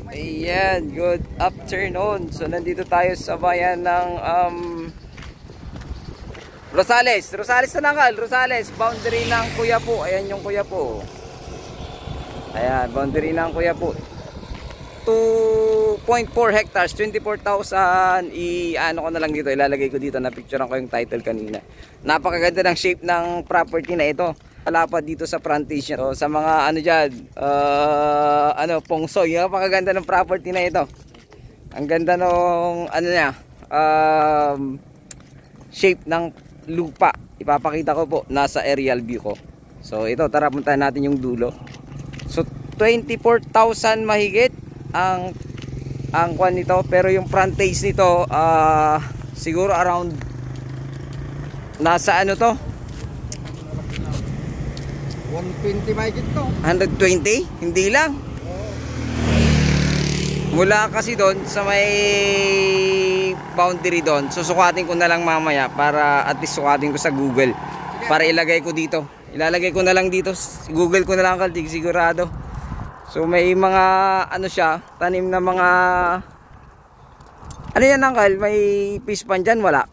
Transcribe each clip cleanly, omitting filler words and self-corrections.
Ayan, good afternoon. So nandito tayo sa bayan ng Rosales. Rosales na Nangkal, Rosales, boundary ng Quiapo. Ayan yung Quiapo. Ayan, boundary ng Quiapo. 2.4 hectares, 24,000. I-ano ko na lang dito, ilalagay ko dito, na picturean ko yung title kanina. Napakaganda ng shape ng property na ito. Palapad dito sa frontage niya. So, sa mga ano dyan, pongsoy, napakaganda ng property na ito. Ang ganda ng ano niya, shape ng lupa. Ipapakita ko po, nasa aerial view ko. So ito, tara puntahan natin yung dulo. So 24,000 mahigit ang kwan nito, pero yung frontage nito siguro around nasa ano to, 120 mahigit to. 120? Hindi lang. Mula kasi doon sa may boundary doon, susukatin ko na lang mamaya para at least sukatin ko sa Google para ilagay ko dito. Ilalagay ko na lang dito, Google ko na lang kaldig sigurado. So may mga ano siya, tanim na mga ano yan Angkal, may fish pan dyan, wala?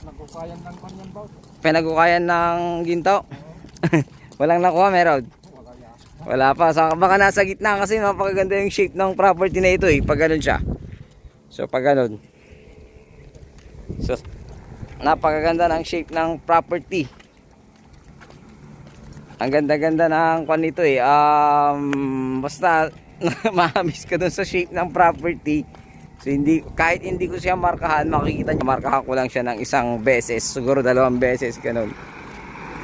Nagkukayan ng kanyan ba? Pinagukayan ng ginto? Walang nakuha, meron? Wala pa, so, baka nasa gitna kasi napakaganda yung shape ng property na ito eh, pag ganun siya. So pag ganun, so napakaganda ng shape ng property. Ang ganda-ganda ng kwan nito eh, basta ma-miss ka dun sa shape ng property. So hindi, kahit hindi ko siya markahan, makikita nyo, markahan ko lang siya ng isang beses, siguro 2 beses ganun,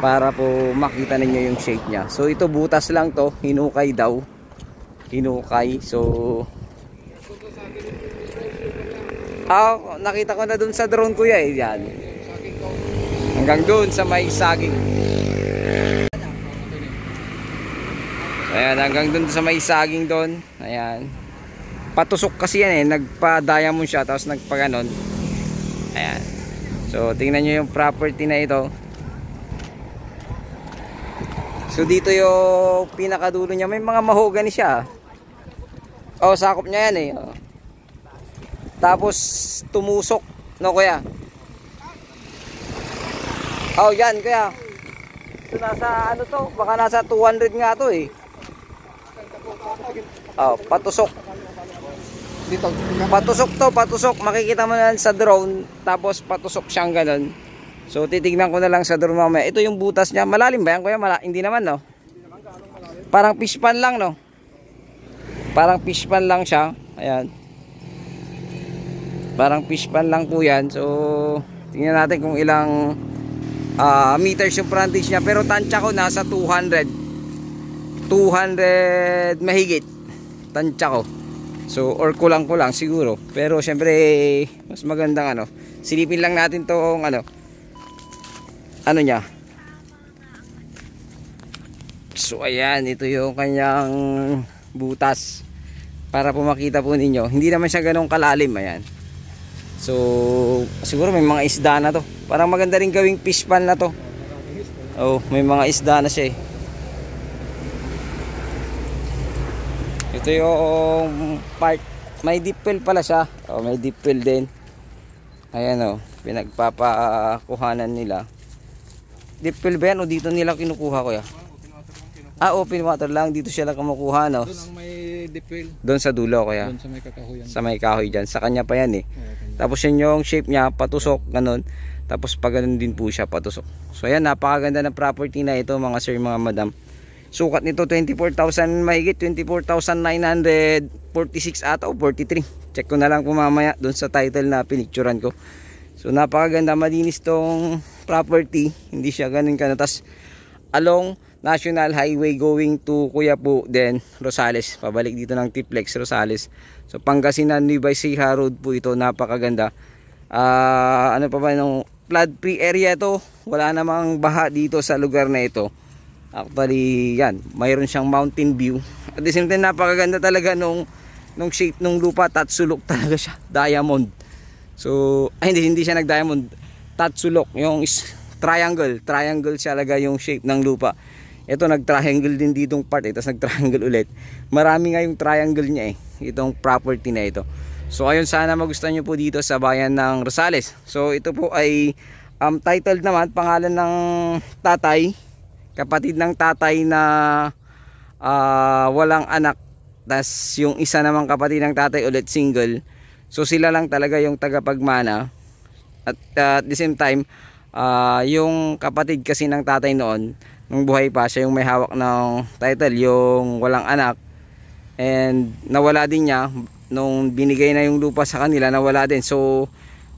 para po makita ninyo yung shape niya. So ito butas lang to, hinukay daw, hinukay. So nakita ko na dun sa drone kuya eh, yan hanggang dun sa may saging. Ayan, hanggang dun sa may saging dun. Ayan, patusok kasi yan eh, nagpa-diamond siya tapos nagpa-ganon. Ayan, so tingnan nyo yung property na ito. So dito yung pinakadulo niya, may mga mahogany siya. Oh, sakop niya yan eh. Oh. Tapos tumusok, no kuya? Oh, yan kuya. So nasa ano to? Baka nasa 200 nga to eh. Oh, patusok. Dito. Patusok to, patusok. Makikita mo na sa drone, tapos patusok siyang ganun. So titignan ko na lang sa drone mamaya. Ito yung butas niya. Malalim ba yan kuya? Hindi naman no? Parang fish pan lang no? Parang fish pan lang siya. Ayan. Parang fish pan lang po yan. So tingnan natin kung ilang meters yung frontage niya. Pero tansya ko nasa 200 mahigit. Tansya ko. So or kulang-kulang siguro. Pero syempre mas magandang ano, silipin lang natin tong ano niya. So ayan, ito yung kanyang butas, para po makita po ninyo. Hindi naman siya ganong kalalim. Ayan. So siguro may mga isda na to. Parang maganda rin gawing fish pan na to. Oh, may mga isda na siya eh. Ito yung part, may deep well pala siya. Oh, may deep well din. Ayan oh, pinagpapakuhanan nila. Deep well ba yan o dito nila kinukuha ko ya? Open water lang. Dito siya lang kumukuha no? Doon ang may deep well. Doon sa dulo kaya? Doon sa may kakahoy. Sa may kahoy dyan. Sa kanya pa yan eh. Tapos yun yung shape niya, patusok, ganun. Tapos pag ganun din po siya, patusok. So ayan, napakaganda ng property na ito mga sir, mga madam. Sukat nito 24,000 mahigit, 24,946 ata o 43. Check ko na lang po mamaya doon sa title na pinicturan ko. So napakaganda, malinis tong property. Hindi siya ganun kanatas. Along National Highway going to Quiapo, then Rosales. Pabalik dito ng Tiplex, Rosales. So Pangasinan, Nueva Ecija Road po ito. Napakaganda. Ano pa ba yung flood free area ito. Wala namang baha dito sa lugar na ito. Actually yan, mayroon siyang mountain view. At the same time napakaganda talaga nung shape ng lupa. Tatsulok talaga siya, diamond. So hindi siya nag diamond, tatsulok. Yung triangle siya talaga yung shape ng lupa. Ito nag triangle din ditong part eh, tapos nag triangle ulit. Marami nga yung triangle niya eh. itong property na ito. So ayun, sana magustuhan nyo po dito sa bayan ng Rosales. So ito po ay titled naman, pangalan ng tatay, kapatid ng tatay na walang anak, tas yung isa namang kapatid ng tatay ulit single. So sila lang talaga yung tagapagmana. At the same time, yung kapatid kasi ng tatay noon, nung buhay pa, siya yung may hawak ng title, yung walang anak. And nawala din niya nung binigay na yung lupa sa kanila, nawala din. So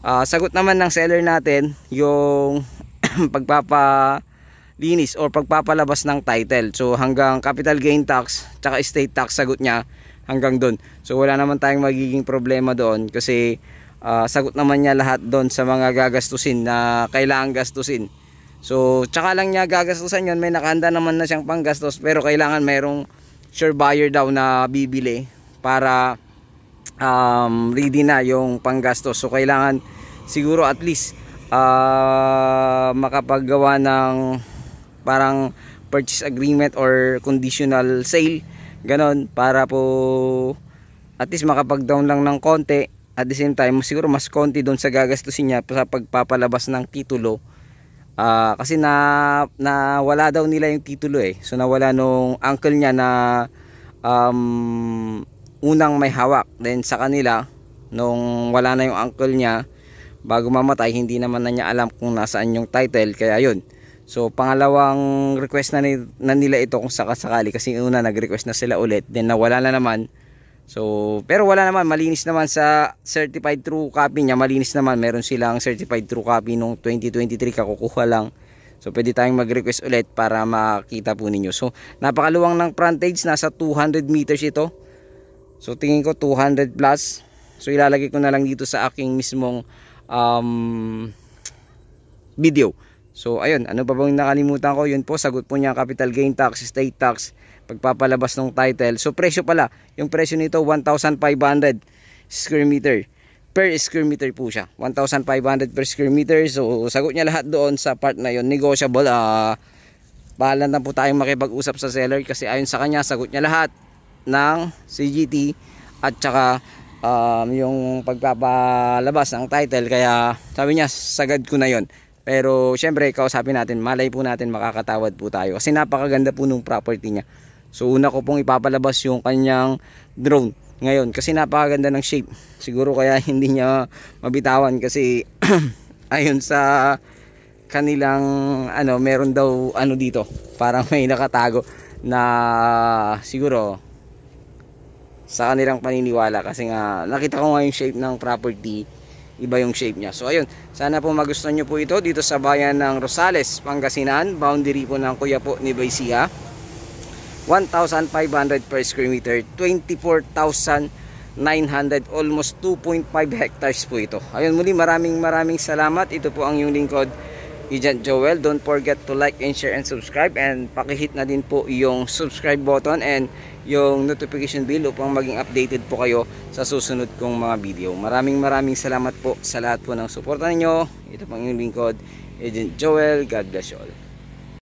sagot naman ng seller natin yung pagpapalinis or pagpapalabas ng title. So hanggang capital gain tax tsaka estate tax, sagot niya hanggang doon. So wala naman tayong magiging problema doon kasi sagot naman niya lahat doon sa mga gagastusin na kailangan gastusin. So tsaka lang niya gagastusan yun, may nakahanda naman na siyang panggastos, pero kailangan mayroong sure buyer daw na bibili para ready na yung panggastos. So kailangan siguro at least makapaggawa ng parang purchase agreement or conditional sale, ganon, para po at least makapag-down lang ng konti. At the same time, siguro mas konti doon sa gagastusin niya sa pagpapalabas ng titulo. Kasi wala daw nila yung titulo eh. So nawala nung uncle niya na unang may hawak. Then sa kanila, nung wala na yung uncle niya, bago mamatay, hindi naman na niya alam kung nasaan yung title. Kaya yun. So pangalawang request na nila ito kung sakasakali, kasi una nag-request na sila ulit, then nawala na naman. So pero wala naman, malinis naman sa certified true copy niya, malinis naman. Meron silang certified true copy nung 2023, kakukuha lang. So pwede tayong mag-request ulit para makita po ninyo. So napakaluwang ng frontage, nasa 200 meters ito. So tingin ko 200 plus. So ilalagay ko na lang dito sa aking mismong video. So ayun, ano pa bang nakalimutan ko? Yun po, sagot po niya capital gain tax, estate tax, pagpapalabas ng title. So presyo pala, yung presyo nito 1,500 square meter. Per square meter po siya, 1,500 per square meter. So sagot niya lahat doon sa part na yun. Negotiable, bahala na po tayong makipag-usap sa seller, kasi ayon sa kanya, sagot niya lahat ng CGT at saka yung pagpapalabas ng title. Kaya sabi niya, sagad ko na yon. Pero syempre, kausapin natin, malay po natin makakatawad po tayo, kasi napakaganda po nung property niya. So una ko pong ipapalabas yung kanyang drone ngayon, kasi napakaganda ng shape. Siguro kaya hindi niya mabitawan, kasi ayon sa kanilang meron daw dito, parang may nakatago na siguro sa kanilang paniniwala, kasi nga nakita ko nga yung shape ng property, iba yung shape niya. So ayun, sana po magustuhan nyo po ito dito sa bayan ng Rosales, Pangasinan, boundary po ng Kuya po ni Baysia. 1,500 per square meter, 24,900, almost 2.5 hectares po ito. Ayun, muli maraming salamat. Ito po ang yung lingkod, Agent Joel. Don't forget to like and share and subscribe, and pakihit na din po yung subscribe button and yung notification bell upang maging updated po kayo sa susunod kong mga video. Maraming salamat po sa lahat po ng suporta ninyo. Ito po ang yung lingkod, Agent Joel. God bless you all.